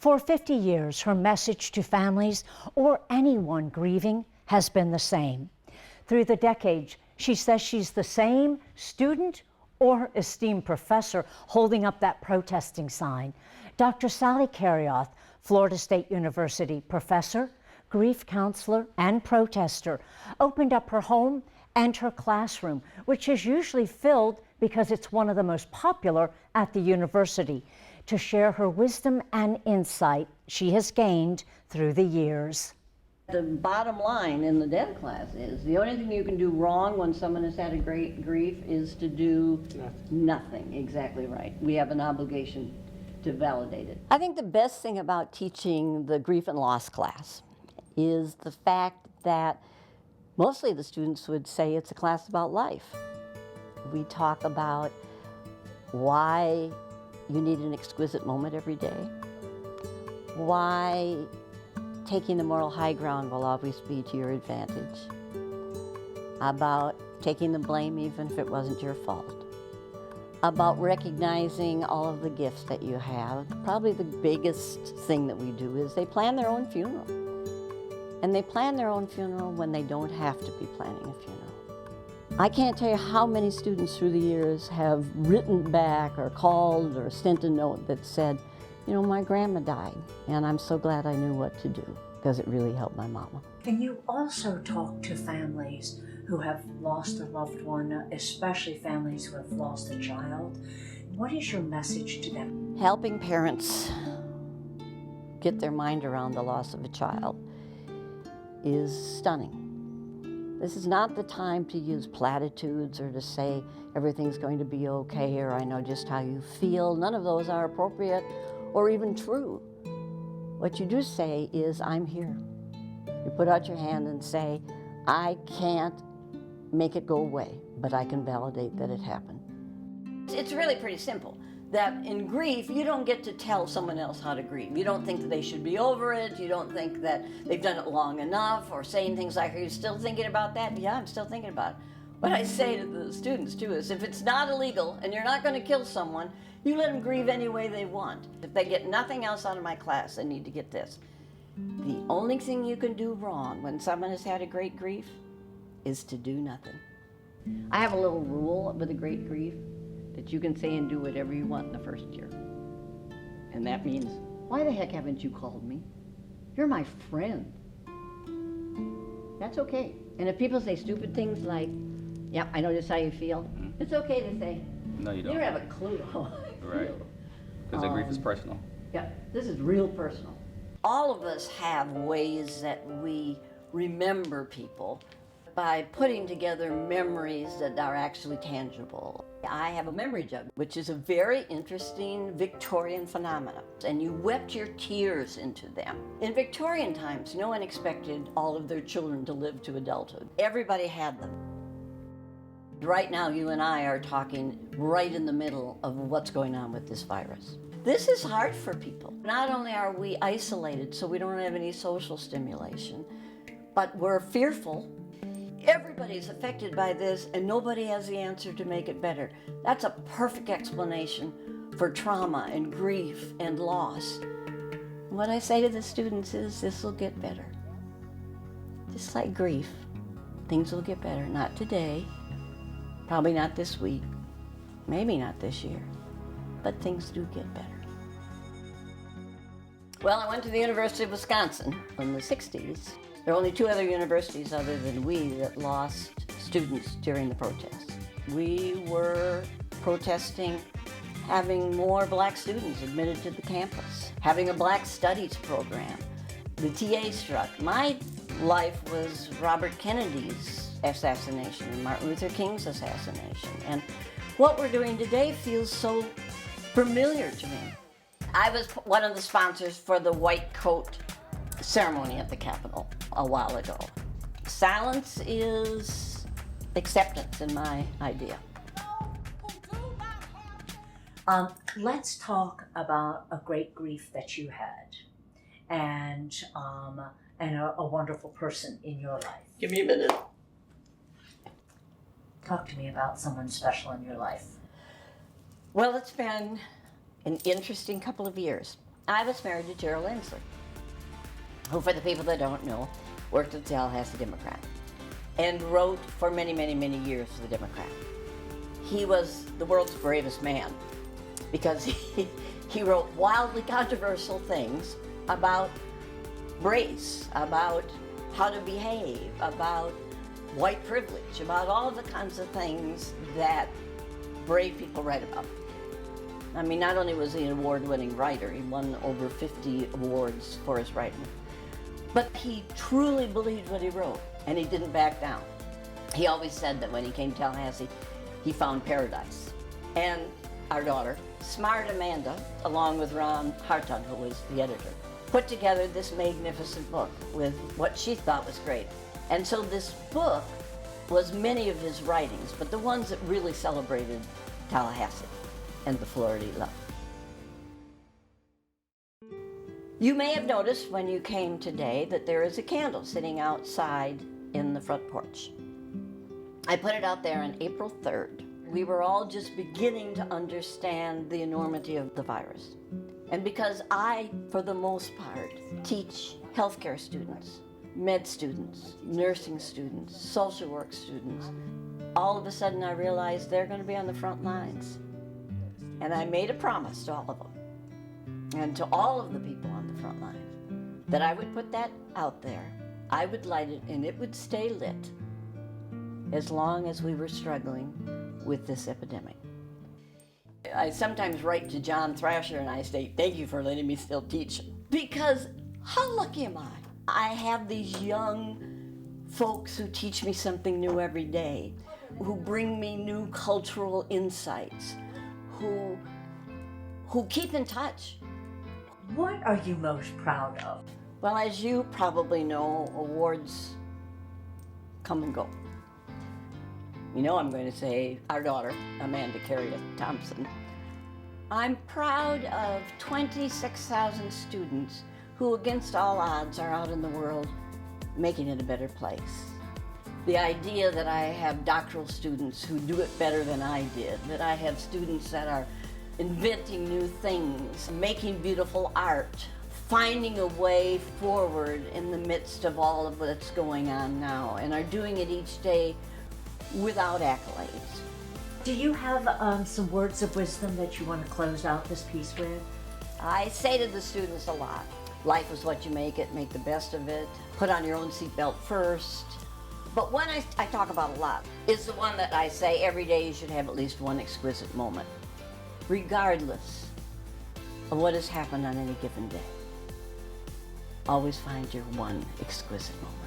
For 50 years, her message to families or anyone grieving has been the same. Through the decades, she says she's the same student or esteemed professor holding up that protesting sign. Dr. Sally Karioth, Florida State University professor, grief counselor, and protester, opened up her home and her classroom, which is usually filled because it's one of the most popular at the university, to share her wisdom and insight she has gained through the years. The bottom line in the dev class is the only thing you can do wrong when someone has had a great grief is to do nothing. Exactly right. We have an obligation to validate it. I think the best thing about teaching the grief and loss class is the fact that mostly the students would say it's a class about life. We talk about why you need an exquisite moment every day, why taking the moral high ground will always be to your advantage, about taking the blame even if it wasn't your fault, about recognizing all of the gifts that you have. Probably the biggest thing that we do is they plan their own funeral. And they plan their own funeral when they don't have to be planning a funeral. I can't tell you how many students through the years have written back or called or sent a note that said, you know, my grandma died, and I'm so glad I knew what to do because it really helped my mama. Can you also talk to families who have lost a loved one, especially families who have lost a child? What is your message to them? Helping parents get their mind around the loss of a child is stunning. This is not the time to use platitudes or to say everything's going to be okay or I know just how you feel. None of those are appropriate or even true. What you do say is, I'm here. You put out your hand and say, I can't make it go away, but I can validate that it happened. It's really pretty simple. That in grief, you don't get to tell someone else how to grieve. You don't think that they should be over it. You don't think that they've done it long enough or saying things like, are you still thinking about that? Yeah, I'm still thinking about it. What I say to the students too is if it's not illegal and you're not going to kill someone, you let them grieve any way they want. If they get nothing else out of my class, they need to get this. The only thing you can do wrong when someone has had a great grief is to do nothing. I have a little rule with a great grief that you can say and do whatever you want in the first year. And that means, why the heck haven't you called me? You're my friend. That's okay. And if people say stupid things like, yep, I know just how you feel, it's okay to say, no, you don't. You don't have a clue how I Right. feel. Because the grief is personal. Yeah, this is real personal. All of us have ways that we remember people by putting together memories that are actually tangible. I have a memory jug, which is a very interesting Victorian phenomenon, and you wept your tears into them. In Victorian times, no one expected all of their children to live to adulthood. Everybody had them. Right now, you and I are talking right in the middle of what's going on with this virus. This is hard for people. Not only are we isolated, so we don't have any social stimulation, but we're fearful. Everybody's affected by this, and nobody has the answer to make it better. That's a perfect explanation for trauma and grief and loss. What I say to the students is, this will get better. Just like grief, things will get better. Not today, probably not this week, maybe not this year, but things do get better. Well, I went to the University of Wisconsin in the 60s. There are only two other universities other than we that lost students during the protests. We were protesting having more black students admitted to the campus, having a black studies program. The TA struck. My life was Robert Kennedy's assassination and Martin Luther King's assassination. And what we're doing today feels so familiar to me. I was one of the sponsors for the white coat ceremony at the Capitol a while ago. Silence is acceptance in my idea. Let's talk about a great grief that you had and a wonderful person in your life. Give me a minute. Talk to me about someone special in your life. Well, it's been an interesting couple of years. I was married to Gerald Inslee, who, for the people that don't know, worked at the Tallahassee Democrat and wrote for many, many, many years for the Democrat. He was the world's bravest man because he wrote wildly controversial things about race, about how to behave, about white privilege, about all the kinds of things that brave people write about. I mean, not only was he an award-winning writer, he won over 50 awards for his writing, but he truly believed what he wrote, and he didn't back down. He always said that when he came to Tallahassee, he found paradise. And our daughter, smart Amanda, along with Ron Hartung, who was the editor, put together this magnificent book with what she thought was great. And so this book was many of his writings, but the ones that really celebrated Tallahassee and the Florida he loved. You may have noticed when you came today that there is a candle sitting outside in the front porch. I put it out there on April 3rd. We were all just beginning to understand the enormity of the virus. And because I, for the most part, teach healthcare students, med students, nursing students, social work students, all of a sudden I realized they're going to be on the front lines. And I made a promise to all of them and to all of the people on the front lines that I would put that out there, I would light it, and it would stay lit as long as we were struggling with this epidemic. I sometimes write to John Thrasher and I say, thank you for letting me still teach, because how lucky am I? I have these young folks who teach me something new every day, who bring me new cultural insights, who keep in touch. What are you most proud of? Well, as you probably know, awards come and go. You know, I'm going to say our daughter, Amanda Karioth Thompson. I'm proud of 26,000 students who, against all odds, are out in the world making it a better place. The idea that I have doctoral students who do it better than I did, that I have students that are inventing new things, making beautiful art, finding a way forward in the midst of all of what's going on now, and are doing it each day without accolades. Do you have some words of wisdom that you want to close out this piece with? I say to the students a lot, life is what you make it, make the best of it, put on your own seatbelt first. But one I talk about a lot is the one that I say every day you should have at least one exquisite moment, regardless of what has happened on any given day. Always find your one exquisite moment.